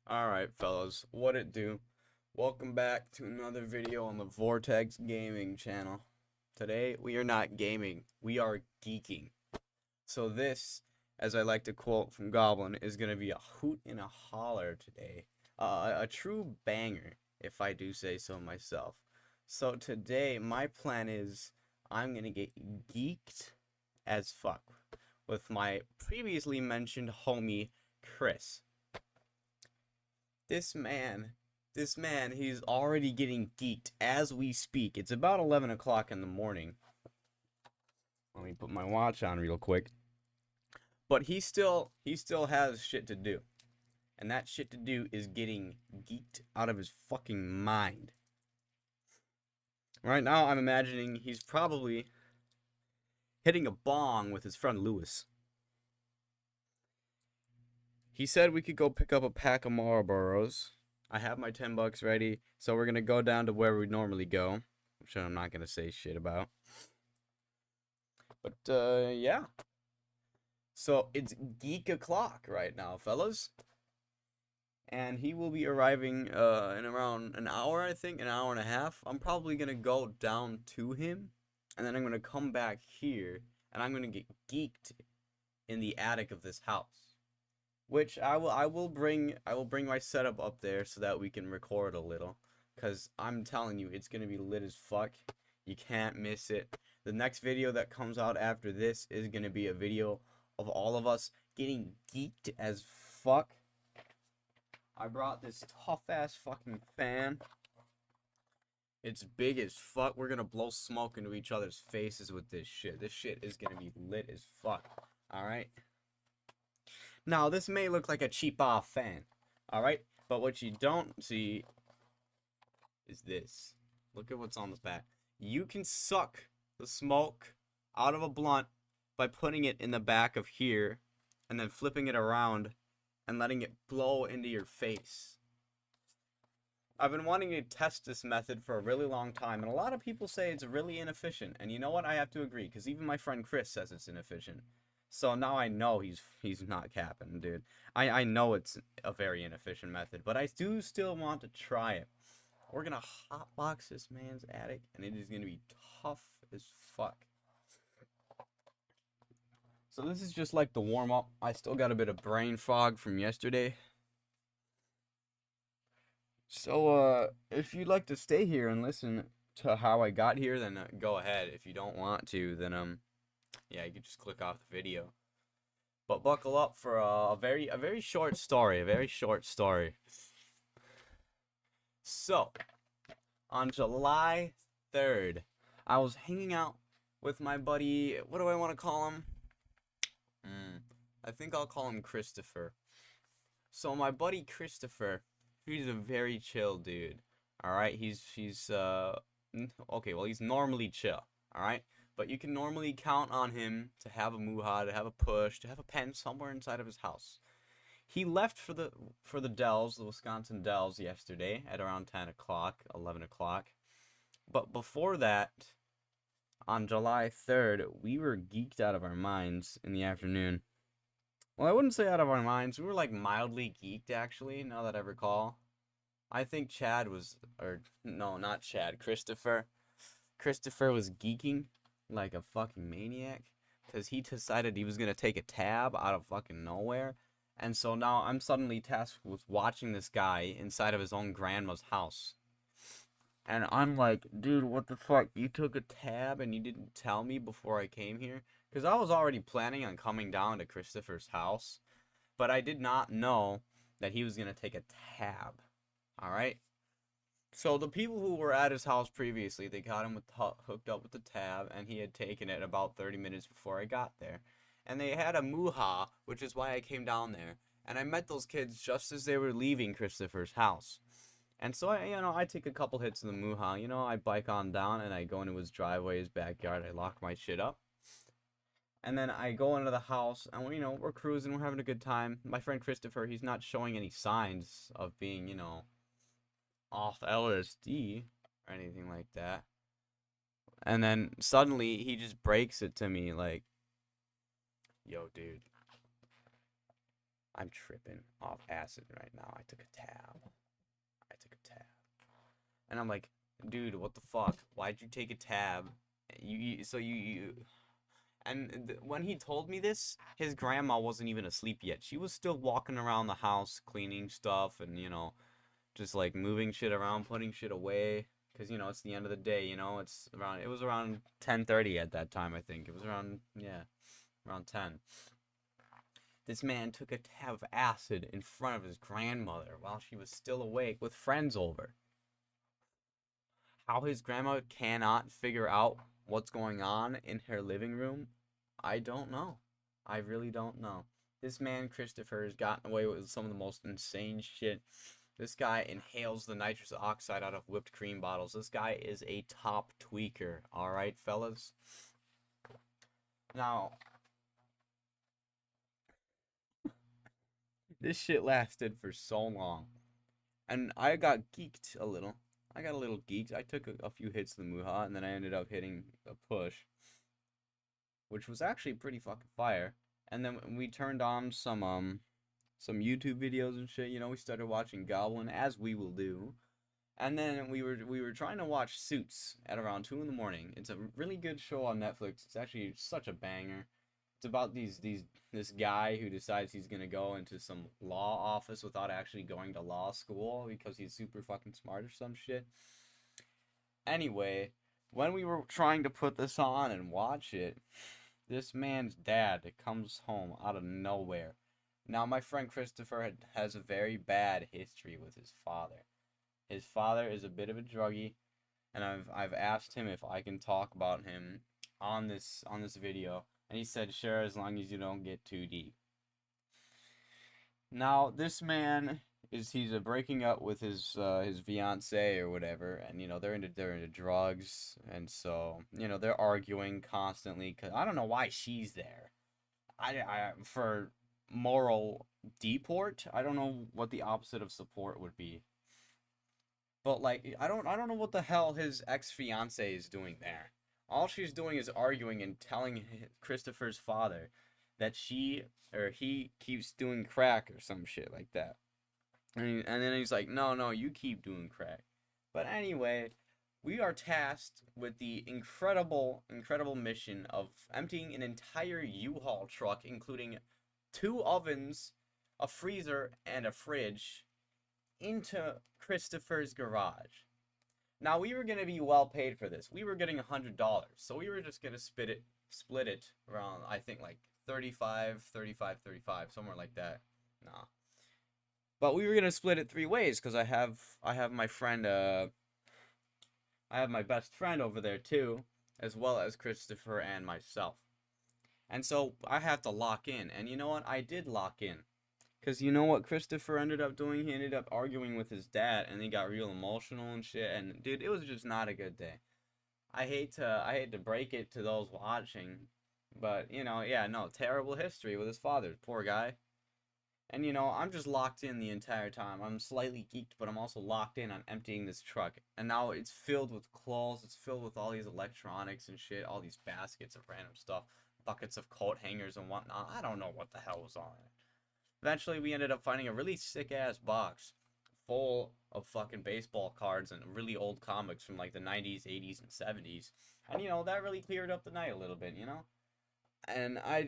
Alright, fellas, what it do? Welcome back to another video on the Vortex Gaming channel. Today, we are not gaming, we are geeking. So this, as I like to quote from Goblin, is going to be a hoot and a holler today. A true banger, if I do say so myself. So today, my plan is, I'm going to get geeked as fuck with my previously mentioned homie, Chris. This man, he's already getting geeked as we speak. It's about 11 o'clock in the morning. Let me put my watch on real quick. But he still has shit to do. And that shit to do is getting geeked out of his fucking mind. Right now, I'm imagining he's probably hitting a bong with his friend Lewis. He said we could go pick up a pack of Marlboros. I have my $10 ready, so we're gonna go down to where we normally go, which I'm not gonna say shit about. But yeah. So it's geek o'clock right now, fellas, and he will be arriving in around an hour, I think, an hour and a half. I'm probably gonna go down to him, and then I'm gonna come back here, and I'm gonna get geeked in the attic of this house. Which I will bring my setup up there so that we can record a little, cause I'm telling you, it's gonna be lit as fuck. You can't miss it. The next video that comes out after this is gonna be a video of all of us getting geeked as fuck. I brought this tough ass fucking fan. It's big as fuck. We're gonna blow smoke into each other's faces with this shit. This shit is gonna be lit as fuck. Alright? Now, this may look like a cheap-off fan, alright? But what you don't see is this. Look at what's on the back. You can suck the smoke out of a blunt by putting it in the back of here and then flipping it around and letting it blow into your face. I've been wanting to test this method for a really long time, and a lot of people say it's really inefficient. And you know what? I have to agree, because even my friend Chris says it's inefficient. So now I know he's not capping, dude. I know it's a very inefficient method, but I do still want to try it. We're gonna hotbox this man's attic, and it is gonna be tough as fuck. So this is just like the warm-up. I still got a bit of brain fog from yesterday. So, if you'd like to stay here and listen to how I got here, then go ahead. If you don't want to, then, yeah, you can just click off the video. But buckle up for a very short story, So, on July 3rd, I was hanging out with my buddy, what do I want to call him? I think I'll call him Christopher. So my buddy Christopher, he's a very chill dude. Alright, he's okay, well, he's normally chill, alright? But you can normally count on him to have a muha, to have a push, to have a pen somewhere inside of his house. He left for the Dells, the Wisconsin Dells, yesterday at around 10 o'clock, 11 o'clock. But before that, on July 3rd, we were geeked out of our minds in the afternoon. Well, I wouldn't say out of our minds. We were like mildly geeked, actually, now that I recall. I think Chad was, or no, not Chad, Christopher. Christopher was geeking like a fucking maniac because he decided he was going to take a tab out of fucking nowhere. And so now I'm suddenly tasked with watching this guy inside of his own grandma's house. And I'm like, dude, what the fuck? You took a tab and you didn't tell me before I came here? Because I was already planning on coming down to Christopher's house. But I did not know that he was going to take a tab. Alright? So the people who were at his house previously, they got him hooked up with the tab, and he had taken it about 30 minutes before I got there. And they had a muha, which is why I came down there. And I met those kids just as they were leaving Christopher's house. And so I take a couple hits of the muha, I bike on down and I go into his driveway, his backyard, I lock my shit up. And then I go into the house and we're cruising, we're having a good time. My friend Christopher, he's not showing any signs of being, off LSD or anything like that. And then suddenly he just breaks it to me like, yo, dude, I'm tripping off acid right now. I took a tab. And I'm like, dude, what the fuck? Why'd you take a tab? And when he told me this, his grandma wasn't even asleep yet. She was still walking around the house, cleaning stuff, and just like moving shit around, putting shit away. Cause it's the end of the day. It was around 10:30 at that time. I think it was around around 10. This man took a tab of acid in front of his grandmother while she was still awake with friends over. How his grandma cannot figure out what's going on in her living room, I don't know. I really don't know. This man, Christopher, has gotten away with some of the most insane shit. This guy inhales the nitrous oxide out of whipped cream bottles. This guy is a top tweaker, alright, fellas? Now, this shit lasted for so long. And I got geeked a little. I got a little geeked. I took a few hits of the Muha, and then I ended up hitting a push, which was actually pretty fucking fire. And then we turned on some YouTube videos and shit. We started watching Goblin, as we will do. And then we were trying to watch Suits at around 2 in the morning. It's a really good show on Netflix. It's actually such a banger. It's about this guy who decides he's gonna go into some law office without actually going to law school because he's super fucking smart or some shit. Anyway, when we were trying to put this on and watch it, this man's dad comes home out of nowhere. Now, my friend Christopher has a very bad history with his father. His father is a bit of a druggie, and I've asked him if I can talk about him on this video, and he said sure, as long as you don't get too deep. Now, this man he's breaking up with his fiance or whatever, and they're into drugs, and so they're arguing constantly because I don't know why she's there. I for moral deport. I don't know what the opposite of support would be. But like I don't know what the hell his ex-fiance is doing there. All she's doing is arguing and telling Christopher's father that she or he keeps doing crack or some shit like that. And then he's like, no, you keep doing crack. But anyway, we are tasked with the incredible mission of emptying an entire U-Haul truck, including 2 ovens, a freezer, and a fridge, into Christopher's garage. Now, we were going to be well paid for this. We were getting $100, so we were just going to split it around, I think, like 35, somewhere like that. Nah. But we were going to split it 3 ways, because I have my friend, I have my best friend over there, too, as well as Christopher and myself. And so, I have to lock in, and you know what? I did lock in. Because you know what Christopher ended up doing? He ended up arguing with his dad, and he got real emotional and shit. And dude, it was just not a good day. I hate to break it to those watching, but yeah, no, terrible history with his father, poor guy. And I'm just locked in the entire time. I'm slightly geeked, but I'm also locked in on emptying this truck. And now it's filled with clothes. It's filled with all these electronics and shit, all these baskets of random stuff, buckets of coat hangers and whatnot. I don't know what the hell was on it. Eventually, we ended up finding a really sick-ass box full of fucking baseball cards and really old comics from, like, the 90s, 80s, and 70s. And, that really cleared up the night a little bit, And I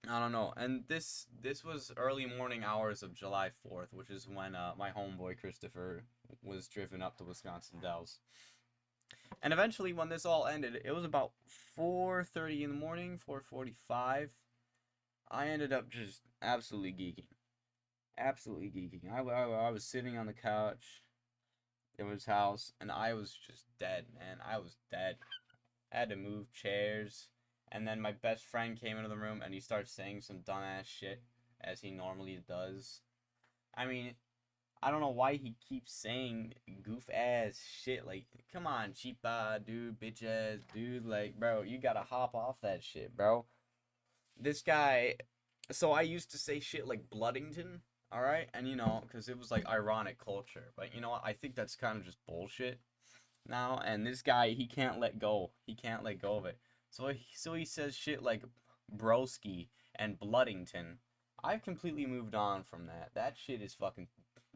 don't know. And this was early morning hours of July 4th, which is when my homeboy Christopher was driven up to Wisconsin Dells. And eventually, when this all ended, it was about 4:30 in the morning, 4:45. I ended up just absolutely geeking. Absolutely geeking. I was sitting on the couch in his house, and I was just dead, man. I was dead. I had to move chairs, and then my best friend came into the room, and he starts saying some dumbass shit, as he normally does. I mean, I don't know why he keeps saying goof-ass shit, like, come on, cheap dude, bitch-ass dude, like, bro, you gotta hop off that shit, bro. This guy, so I used to say shit like Bloodington, alright? And because it was like ironic culture. But you know what? I think that's kind of just bullshit now. And this guy, he can't let go. He can't let go of it. So he says shit like broski and Bloodington. I've completely moved on from that. That shit is fucking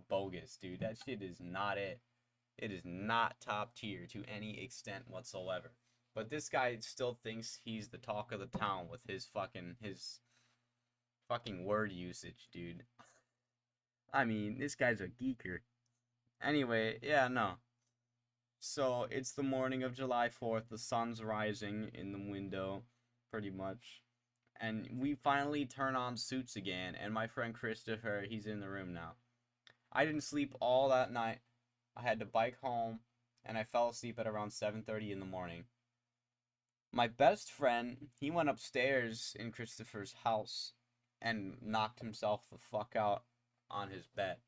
bogus, dude. That shit is not it. It is not top tier to any extent whatsoever. But this guy still thinks he's the talk of the town with his fucking word usage, dude. I mean, this guy's a geeker. Anyway, yeah, no. So, it's the morning of July 4th. The sun's rising in the window, pretty much. And we finally turn on Suits again. And my friend Christopher, he's in the room now. I didn't sleep all that night. I had to bike home. And I fell asleep at around 7:30 in the morning. My best friend, he went upstairs in Christopher's house and knocked himself the fuck out on his bed.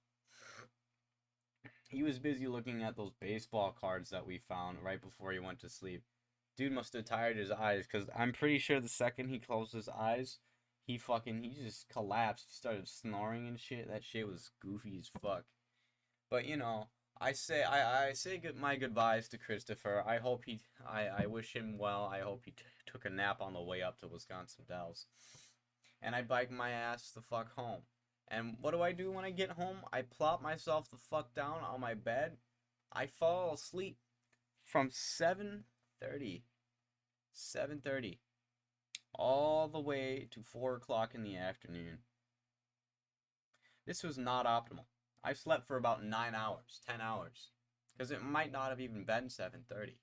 He was busy looking at those baseball cards that we found right before he went to sleep. Dude must have tired his eyes, because I'm pretty sure the second he closed his eyes, he just collapsed. He started snoring and shit. That shit was goofy as fuck. But, you know, I say my goodbyes to Christopher. I wish him well. I hope he took a nap on the way up to Wisconsin Dells. And I bike my ass the fuck home. And what do I do when I get home? I plop myself the fuck down on my bed. I fall asleep from 7:30 all the way to 4 o'clock in the afternoon. This was not optimal. I slept for about 9 hours, 10 hours. Because it might not have even been 7:30.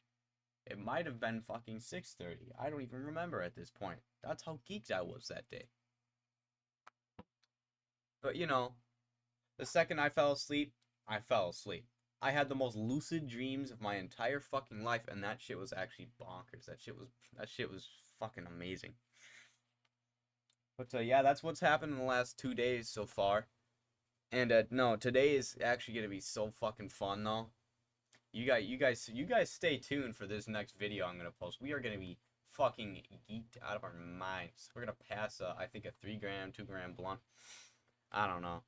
It might have been fucking 6:30. I don't even remember at this point. That's how geeked I was that day. But, you know, the second I fell asleep, I fell asleep. I had the most lucid dreams of my entire fucking life, and that shit was actually bonkers. That shit was fucking amazing. But yeah, that's what's happened in the last 2 days so far. And no, today is actually gonna be so fucking fun though. You guys stay tuned for this next video I'm gonna post. We are gonna be fucking geeked out of our minds. We're gonna pass I think a 3 gram, 2 gram blunt. I don't know.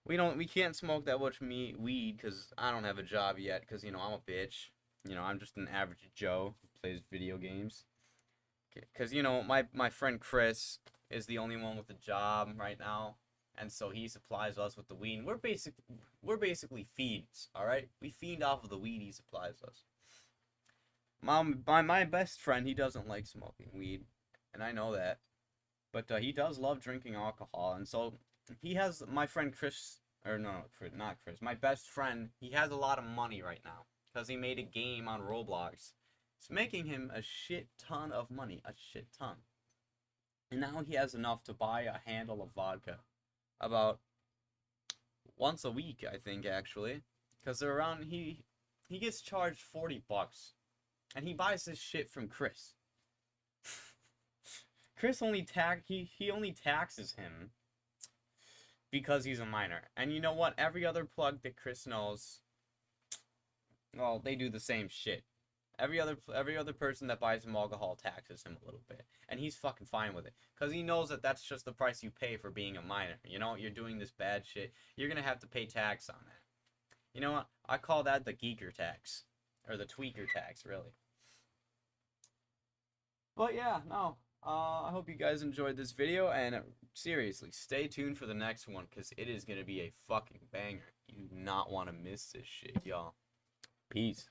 We can't smoke that much weed because I don't have a job yet. Because you know I'm a bitch. You know I'm just an average Joe who plays video games. Because you know my friend Chris is the only one with a job right now, and so he supplies us with the weed. We're basically fiends. All right, we fiend off of the weed he supplies us. My best friend, he doesn't like smoking weed, and I know that, but he does love drinking alcohol, and so he has my friend Chris, or no, not Chris, my best friend. He has a lot of money right now because he made a game on Roblox. It's making him a shit ton of money, a shit ton, and now he has enough to buy a handle of vodka, about once a week, I think actually, because they're around. He gets charged $40, and he buys this shit from Chris. Chris he only taxes him because he's a minor. And you know what? Every other plug that Chris knows, well, they do the same shit. Every other person that buys him alcohol taxes him a little bit, and he's fucking fine with it, cause he knows that that's just the price you pay for being a minor. You know, you're doing this bad shit. You're gonna have to pay tax on that. You know what? I call that the geeker tax, or the tweaker tax, really. But yeah, no. I hope you guys enjoyed this video, and seriously, stay tuned for the next one, because it is going to be a fucking banger. You do not want to miss this shit, y'all. Peace.